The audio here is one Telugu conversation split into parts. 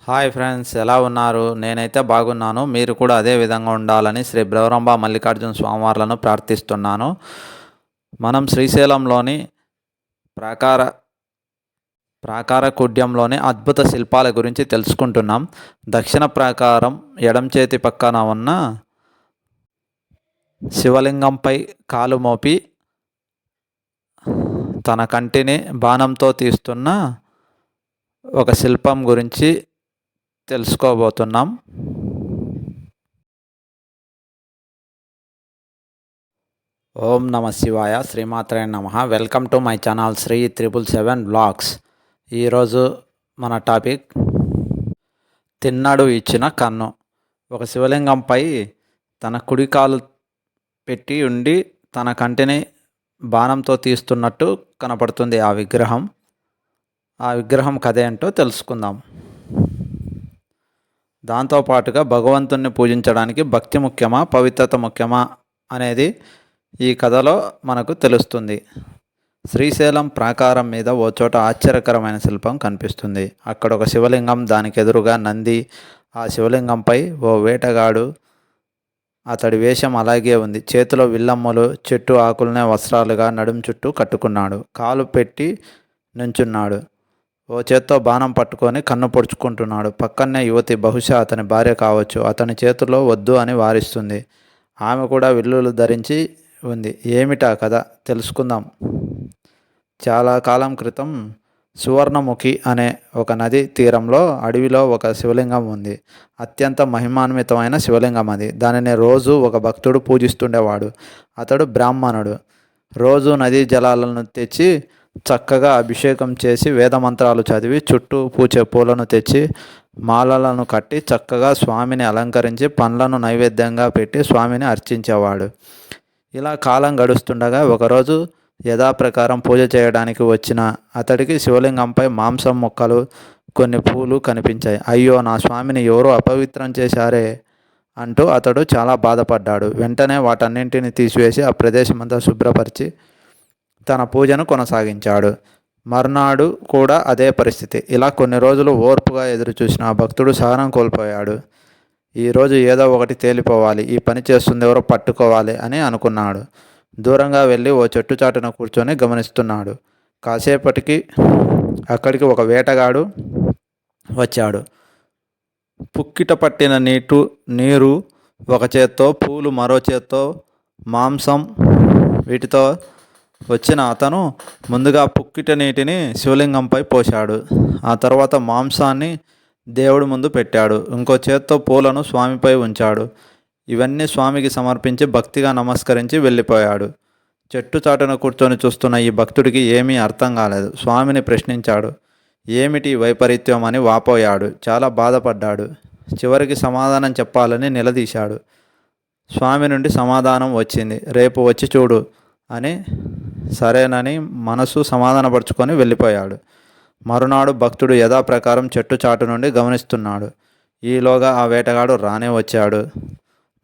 హాయ్ ఫ్రెండ్స్, ఎలా ఉన్నారు? నేనైతే బాగున్నాను. మీరు కూడా అదే విధంగా ఉండాలని శ్రీ భ్రవరంబ మల్లికార్జున స్వామివార్లను ప్రార్థిస్తున్నాను. మనం శ్రీశైలంలోని ప్రాకార ప్రాకారకుడ్యంలోని అద్భుత శిల్పాల గురించి తెలుసుకుంటున్నాం. దక్షిణ ప్రాకారం ఎడం చేతి పక్కన ఉన్న శివలింగంపై కాలు మోపి తన కంటిని బాణంతో తీస్తున్న ఒక శిల్పం గురించి తెలుసుకోబోతున్నాం. ఓం నమ శివాయ, శ్రీమాత్రే నమ. Welcome to my channel Sri 777 blogs. ఈరోజు మన టాపిక్ తిన్నాడు ఇచ్చిన కన్ను. ఒక శివలింగంపై తన కుడి కాలు పెట్టి ఉండి తన కంటిని బాణంతో తీస్తున్నట్టు కనపడుతుంది ఆ విగ్రహం. ఆ విగ్రహం కథ ఏంటో తెలుసుకుందాం. దాంతోపాటుగా భగవంతుణ్ణి పూజించడానికి భక్తి ముఖ్యమా, పవిత్రత ముఖ్యమా అనేది ఈ కథలో మనకు తెలుస్తుంది. శ్రీశైలం ప్రాకారం మీద ఓ చోట ఆశ్చర్యకరమైన శిల్పం కనిపిస్తుంది. అక్కడ ఒక శివలింగం, దానికి ఎదురుగా నంది, ఆ శివలింగంపై ఓ వేటగాడు. అతడి వేషం అలాగే ఉంది. చేతిలో విల్లమ్మలు, చెట్టు ఆకులనే వస్త్రాలుగా నడుం చుట్టూ కట్టుకున్నాడు. కాలు పెట్టి నుంచున్నాడు. ఓ చేత్తో బాణం పట్టుకొని కన్ను పొడుచుకుంటున్నాడు. పక్కనే యువతి, బహుశా అతని భార్య కావచ్చు. అతని చేతిలో వద్దు అని వారిస్తుంది. ఆమె కూడా విల్లులు ధరించి ఉంది. ఏమిటా కథ తెలుసుకుందాం. చాలా కాలం క్రితం సువర్ణముఖి అనే ఒక నది తీరంలో అడవిలో ఒక శివలింగం ఉంది. అత్యంత మహిమాన్వితమైన శివలింగం అది. దానిని రోజు ఒక భక్తుడు పూజిస్తుండేవాడు. అతడు బ్రాహ్మణుడు. రోజు నదీ జలాలను తెచ్చి చక్కగా అభిషేకం చేసి వేదమంత్రాలు చదివి చుట్టూ పూచే పూలను తెచ్చి మాలలను కట్టి చక్కగా స్వామిని అలంకరించి పండ్లను నైవేద్యంగా పెట్టి స్వామిని అర్చించేవాడు. ఇలా కాలం గడుస్తుండగా ఒకరోజు యథాప్రకారం పూజ చేయడానికి వచ్చిన అతడికి శివలింగంపై మాంసం ముక్కలు, కొన్ని పూలు కనిపించాయి. అయ్యో, నా స్వామిని ఎవరో అపవిత్రం చేశారే అంటూ అతడు చాలా బాధపడ్డాడు. వెంటనే వాటన్నింటిని తీసివేసి ఆ ప్రదేశమంతా శుభ్రపరిచి తన పూజను కొనసాగించాడు. మర్నాడు కూడా అదే పరిస్థితి. ఇలా కొన్ని రోజులు ఓర్పుగా ఎదురుచూసిన ఆ భక్తుడు సహనం కోల్పోయాడు. ఈరోజు ఏదో ఒకటి తేలిపోవాలి, ఈ పని చేస్తుంది ఎవరో పట్టుకోవాలి అని అనుకున్నాడు. దూరంగా వెళ్ళి ఓ చెట్టు చాటున కూర్చొని గమనిస్తున్నాడు. కాసేపటికి అక్కడికి ఒక వేటగాడు వచ్చాడు. పుక్కిట పట్టిన నీరు ఒక చేత్తో, పూలు మరో చేత్తో, మాంసం వీటితో వచ్చిన అతను ముందుగా పుక్కిట నీటిని శివలింగంపై పోశాడు. ఆ తర్వాత మాంసాన్ని దేవుడి ముందు పెట్టాడు. ఇంకో చేత్తో పూలను స్వామిపై ఉంచాడు. ఇవన్నీ స్వామికి సమర్పించి భక్తిగా నమస్కరించి వెళ్ళిపోయాడు. చెట్టు చాటున కూర్చొని చూస్తున్న ఈ భక్తుడికి ఏమీ అర్థం కాలేదు. స్వామిని ప్రశ్నించాడు. ఏమిటి వైపరీత్యం అని వాపోయాడు. చాలా బాధపడ్డాడు. చివరికి సమాధానం చెప్పాలని నిలదీశాడు. స్వామి నుండి సమాధానం వచ్చింది. రేపు వచ్చి చూడు అని సరేనని మనసు సమాధానపరుచుకొని వెళ్ళిపోయాడు. మరునాడు భక్తుడు యథాప్రకారం చెట్టు చాటు నుండి గమనిస్తున్నాడు. ఈలోగా ఆ వేటగాడు రానే వచ్చాడు.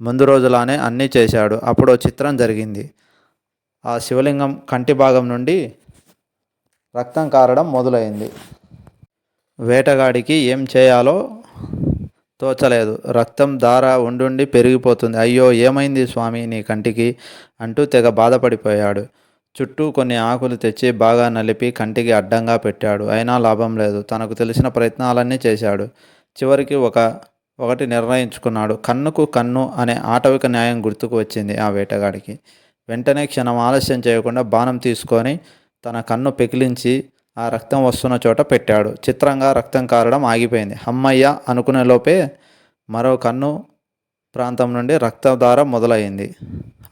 ముందు రోజులానే అన్నీ చేశాడు. అప్పుడు చిత్రం జరిగింది. ఆ శివలింగం కంటి భాగం నుండి రక్తం కారడం మొదలైంది. వేటగాడికి ఏం చేయాలో తోచలేదు. రక్తం ధార ఉండుండి పెరిగిపోతుంది. అయ్యో, ఏమైంది స్వామి నీ కంటికి అంటూ తెగ బాధపడిపోయాడు. చుట్టూ కొన్ని ఆకులు తెచ్చి బాగా నలిపి కంటికి అడ్డంగా పెట్టాడు. అయినా లాభం లేదు. తనకు తెలిసిన ప్రయత్నాలన్నీ చేశాడు. చివరికి ఒకటి నిర్ణయించుకున్నాడు. కన్నుకు కన్ను అనే ఆటవిక న్యాయం గుర్తుకు వచ్చింది ఆ వేటగాడికి. వెంటనే క్షణం ఆలస్యం చేయకుండా బాణం తీసుకొని తన కన్ను పెకిలించి ఆ రక్తం వస్తున్న చోట పెట్టాడు. చిత్రంగా రక్తం కారడం ఆగిపోయింది. అమ్మయ్య అనుకునే లోపే మరో కన్ను ప్రాంతం నుండి రక్తధార మొదలైంది.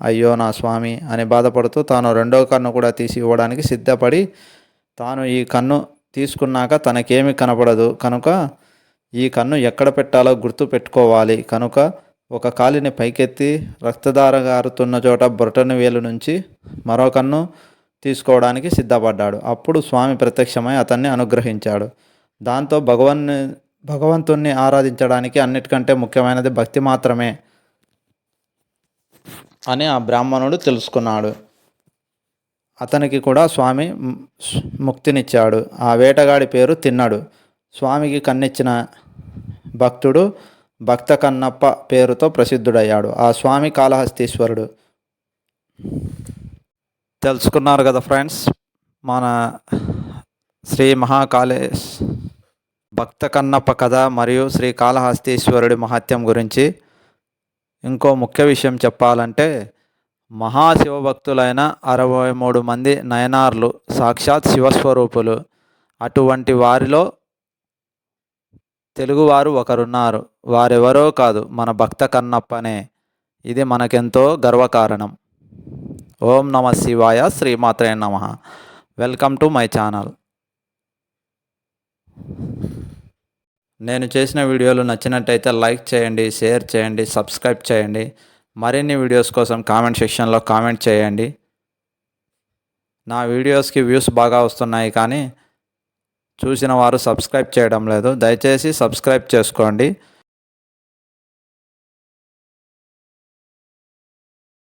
అయ్యో నా స్వామి అని బాధపడుతూ తాను రెండో కన్ను కూడా తీసి ఇవ్వడానికి సిద్ధపడి, తాను ఈ కన్ను తీసుకున్నాక తనకేమీ కనపడదు కనుక ఈ కన్ను ఎక్కడ పెట్టాలో గుర్తు పెట్టుకోవాలి కనుక ఒక కాలిని పైకెత్తి రక్తధార గారుతున్న చోట బొటన వేలు నుంచి మరో కన్ను తీసుకోవడానికి సిద్ధపడ్డాడు. అప్పుడు స్వామి ప్రత్యక్షమై అతన్ని అనుగ్రహించాడు. దాంతో భగవంతుణ్ణి ఆరాధించడానికి అన్నిటికంటే ముఖ్యమైనది భక్తి మాత్రమే అని ఆ బ్రాహ్మణుడు తెలుసుకున్నాడు. అతనికి కూడా స్వామి ముక్తినిచ్చాడు. ఆ వేటగాడి పేరు తిన్నాడు. స్వామికి కన్నిచ్చిన భక్తుడు భక్త కన్నప్ప పేరుతో ప్రసిద్ధుడయ్యాడు. ఆ స్వామి కాళహస్తీశ్వరుడు. తెలుసుకున్నారు కదా ఫ్రెండ్స్, మన శ్రీ మహాకాళేశ్ భక్త కన్నప్ప కథ మరియు శ్రీ కాళహస్తీశ్వరుడి మహత్యం గురించి. ఇంకో ముఖ్య విషయం చెప్పాలంటే, మహాశివభక్తులైన 63 మంది నయనార్లు సాక్షాత్ శివస్వరూపులు. అటువంటి వారిలో తెలుగువారు ఒకరున్నారు. వారెవరో కాదు, మన భక్త కన్నప్పనే. ఇది మనకెంతో గర్వకారణం. ఓం నమ శివాయ. శ్రీమాత్రే నమః. Welcome to my channel. నేను చేసిన వీడియోలు నచ్చినట్టయితే లైక్ చేయండి, షేర్ చేయండి, సబ్స్క్రైబ్ చేయండి. మరిన్ని వీడియోస్ కోసం కామెంట్ సెక్షన్లో కామెంట్ చేయండి. నా వీడియోస్కి వ్యూస్ బాగా వస్తున్నాయి, కానీ చూసిన వారు సబ్స్క్రైబ్ చేయడం లేదు. దయచేసి సబ్స్క్రైబ్ చేసుకోండి.